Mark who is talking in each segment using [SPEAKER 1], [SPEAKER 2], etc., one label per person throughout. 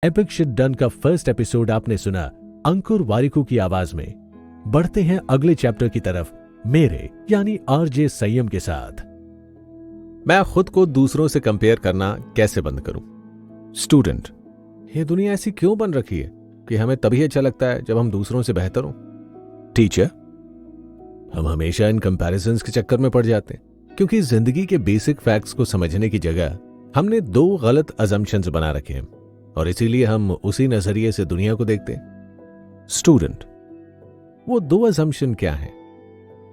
[SPEAKER 1] Epic shit done का first episode आपने सुना अंकुर वारिकू की आवाज में। बढ़ते हैं अगले चैप्टर की तरफ मेरे यानी आरजे संयम के साथ।
[SPEAKER 2] मैं खुद को दूसरों से कंपेयर करना कैसे बंद करूं? स्टूडेंट, ये दुनिया ऐसी क्यों बन रखी है कि हमें तभी अच्छा लगता है जब हम दूसरों से बेहतर हों? टीचर, हम हमेशा इन कंपैरिजंस के चक्कर में पड़ जाते हैं क्योंकि जिंदगी के बेसिक फैक्ट्स को समझने की जगह हमने दो गलत अजम्पशंस बना रखे हैं और इसीलिए हम उसी नजरिए से दुनिया को देखते हैं। स्टूडेंट, वो दो अजम्पशन क्या है?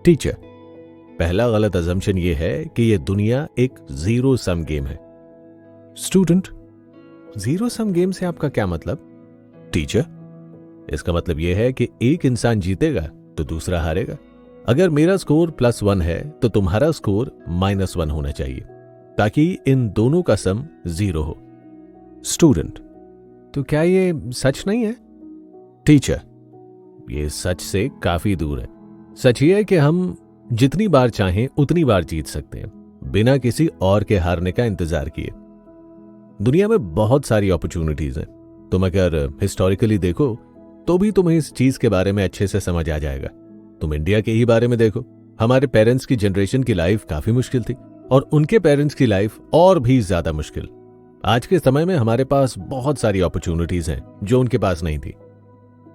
[SPEAKER 2] टीचर, पहला गलत अजम्पशन ये है कि ये दुनिया एक जीरो सम गेम है। स्टूडेंट, जीरो सम गेम से आपका क्या मतलब? टीचर, इसका मतलब यह है कि एक इंसान जीतेगा तो दूसरा हारेगा। अगर मेरा स्कोर +1 है तो तुम्हारा स्कोर -1 होना चाहिए ताकि इन दोनों का सम 0 हो। स्टूडेंट, तो क्या ये सच नहीं है? टीचर, ये सच से काफी दूर है। सच ये है कि हम जितनी बार चाहें उतनी बार जीत सकते हैं बिना किसी और के हारने का इंतजार किए। दुनिया में बहुत सारी अपॉर्चुनिटीज हैं। तुम अगर हिस्टोरिकली देखो तो भी तुम्हें इस चीज के बारे में अच्छे से समझ आ जाएगा। तुम इंडिया के ही बारे में देखो, हमारे पेरेंट्स की जनरेशन की लाइफ काफी मुश्किल थी और उनके पेरेंट्स की लाइफ और भी ज्यादा मुश्किल। आज के समय में हमारे पास बहुत सारी अपॉर्चुनिटीज हैं जो उनके पास नहीं थी।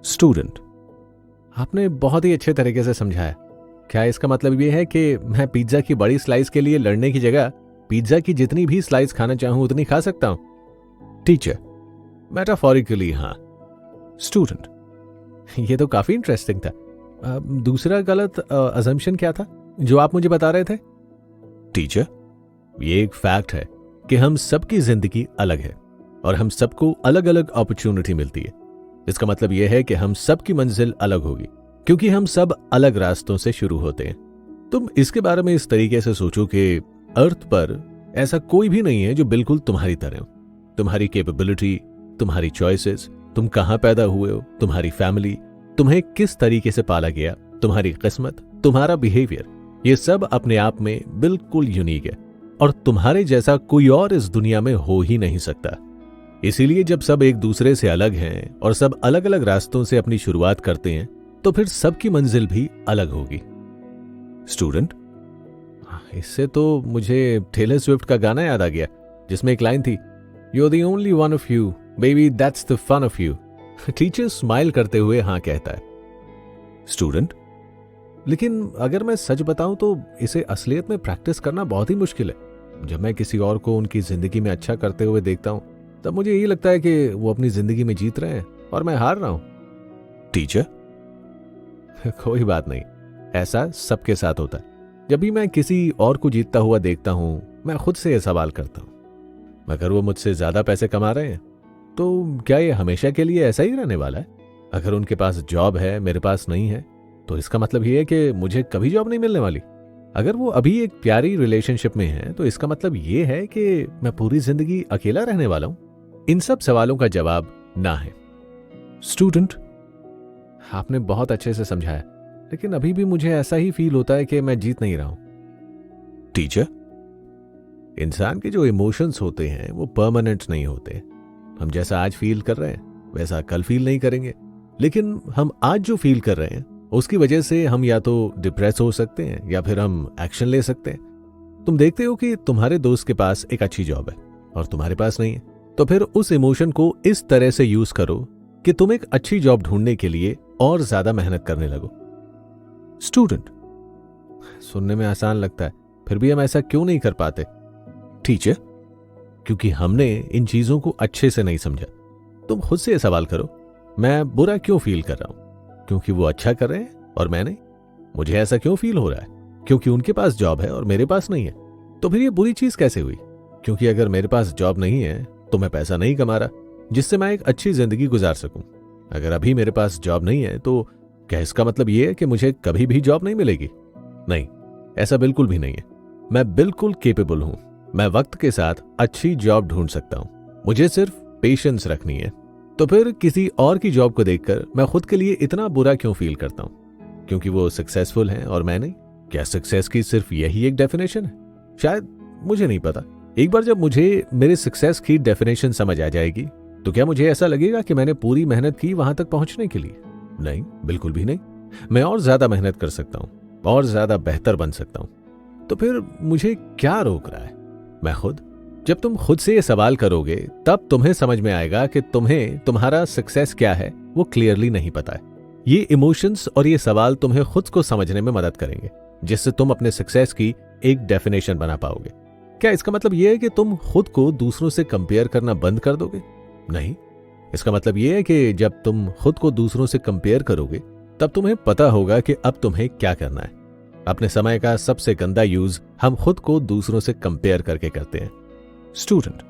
[SPEAKER 2] स्टूडेंट, आपने बहुत ही अच्छे तरीके से समझाया। क्या इसका मतलब यह है कि मैं पिज्जा की बड़ी स्लाइस के लिए लड़ने की जगह पिज्जा की जितनी भी स्लाइस खाना चाहूं उतनी खा सकता हूं? टीचर, मेटाफोरिकली हां। स्टूडेंट, यह तो काफी इंटरेस्टिंग था। दूसरा गलत अजम्पशन क्या था जो आप मुझे बता रहे थे? टीचर, ये एक फैक्ट है कि हम सबकी जिंदगी अलग है और हम सबको अलग अलग अपॉर्चुनिटी मिलती है। इसका मतलब यह है कि हम सबकी मंजिल अलग होगी क्योंकि हम सब अलग रास्तों से शुरू होते हैं। तुम इसके बारे में इस तरीके से सोचो कि अर्थ पर ऐसा कोई भी नहीं है जो बिल्कुल तुम्हारी तरह हो। तुम्हारी कैपेबिलिटी, तुम्हारी चॉइसेस, तुम कहां पैदा हुए हो, तुम्हारी फैमिली, तुम्हें किस तरीके से पाला गया, तुम्हारी किस्मत, तुम्हारा बिहेवियर, ये सब अपने आप में बिल्कुल यूनिक है और तुम्हारे जैसा कोई और इस दुनिया में हो ही नहीं सकता। इसीलिए जब सब एक दूसरे से अलग हैं और सब अलग अलग रास्तों से अपनी शुरुआत करते हैं तो फिर सबकी मंजिल भी अलग होगी। स्टूडेंट, इससे तो मुझे टेलर स्विफ्ट का गाना याद आ गया जिसमें एक लाइन थी, you are the only one of you baby, that's the fun of you. Teacher smile करते हुए हां कहता है। स्टूडेंट, लेकिन अगर मैं सच बताऊं तो इसे असलियत में प्रैक्टिस करना बहुत ही मुश्किल है। जब मैं किसी और को उनकी जिंदगी में अच्छा करते हुए देखता हूं तब मुझे यही लगता है कि वो अपनी जिंदगी में जीत रहे हैं और मैं हार रहा हूं। टीचर, कोई बात नहीं, ऐसा सबके साथ होता है। जब भी मैं किसी और को जीतता हुआ देखता हूं मैं खुद से यह सवाल करता हूं, अगर वो मुझसे ज्यादा पैसे कमा रहे हैं तो क्या ये हमेशा के लिए ऐसा ही रहने वाला है? अगर उनके पास जॉब है, मेरे पास नहीं है, तो इसका मतलब ये है कि मुझे कभी जॉब नहीं मिलने वाली। अगर वो अभी एक प्यारी रिलेशनशिप में है तो इसका मतलब ये है कि मैं पूरी जिंदगी अकेला रहने वाला हूं। इन सब सवालों का जवाब ना है। स्टूडेंट, आपने बहुत अच्छे से समझाया, लेकिन अभी भी मुझे ऐसा ही फील होता है कि मैं जीत नहीं रहा हूं। टीचर, इंसान के जो इमोशंस होते हैं वो परमानेंट नहीं होते। हम जैसा आज फील कर रहे हैं वैसा कल फील नहीं करेंगे, लेकिन हम आज जो फील कर रहे हैं उसकी वजह से हम या तो डिप्रेस हो सकते हैं या फिर हम एक्शन ले सकते हैं। तुम देखते हो कि तुम्हारे दोस्त के पास एक अच्छी जॉब है और तुम्हारे पास नहीं है, तो फिर उस इमोशन को इस तरह से यूज करो कि तुम एक अच्छी जॉब ढूंढने के लिए और ज्यादा मेहनत करने लगो। स्टूडेंट, सुनने में आसान लगता है, फिर भी हम ऐसा क्यों नहीं कर पाते? टीचर, क्योंकि हमने इन चीजों को अच्छे से नहीं समझा। तुम खुद से यह सवाल करो, मैं बुरा क्यों फील कर रहा हूं? क्योंकि वो अच्छा कर रहे हैं और मैं नहीं। मुझे ऐसा क्यों फील हो रहा है? क्योंकि उनके पास जॉब है और मेरे पास नहीं है। तो फिर ये बुरी चीज कैसे हुई? क्योंकि अगर मेरे पास जॉब नहीं है तो मैं पैसा नहीं कमा रहा जिससे मैं एक अच्छी जिंदगी गुजार सकूं। अगर अभी मेरे पास जॉब नहीं है तो क्या इसका मतलब ये है कि मुझे कभी भी जॉब नहीं मिलेगी? नहीं, ऐसा बिल्कुल भी नहीं है। मैं बिल्कुल केपेबल हूं। मैं वक्त के साथ अच्छी जॉब ढूंढ सकता हूं। मुझे सिर्फ पेशेंस रखनी है। तो फिर किसी और की जॉब को देखकर मैं खुद के लिए इतना बुरा क्यों फील करता हूं? क्योंकि वो सक्सेसफुल हैं और मैं नहीं? क्या सक्सेस की सिर्फ यही एक डेफिनेशन है? शायद, मुझे नहीं पता। एक बार जब मुझे मेरे सक्सेस की डेफिनेशन समझ आ जाएगी तो क्या मुझे ऐसा लगेगा कि मैंने पूरी मेहनत की वहां तक पहुंचने के लिए? नहीं, बिल्कुल भी नहीं। मैं और ज्यादा मेहनत कर सकता हूं, और ज्यादा बेहतर बन सकता हूं। तो फिर मुझे क्या रोक रहा है? मैं खुद। जब तुम खुद से ये सवाल करोगे तब तुम्हें समझ में आएगा कि तुम्हें तुम्हारा सक्सेस क्या है वो क्लियरली नहीं पता है। ये इमोशंस और ये सवाल तुम्हें खुद को समझने में मदद करेंगे, जिससे तुम अपने सक्सेस की एक डेफिनेशन बना पाओगे। क्या इसका मतलब यह है कि तुम खुद को दूसरों से कंपेयर करना बंद कर दोगे? नहीं। इसका मतलब यह है कि जब तुम खुद को दूसरों से कंपेयर करोगे तब तुम्हें पता होगा कि अब तुम्हें क्या करना है। अपने समय का सबसे गंदा यूज हम खुद को दूसरों से कंपेयर करके करते हैं। स्टूडेंट,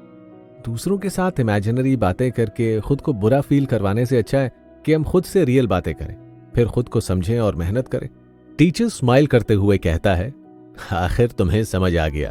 [SPEAKER 2] दूसरों के साथ इमेजिनरी बातें करके खुद को बुरा फील करवाने से अच्छा है कि हम खुद से रियल बातें करें, फिर खुद को समझें और मेहनत करें। टीचर स्माइल करते हुए कहता है, आखिर तुम्हें समझ आ गया।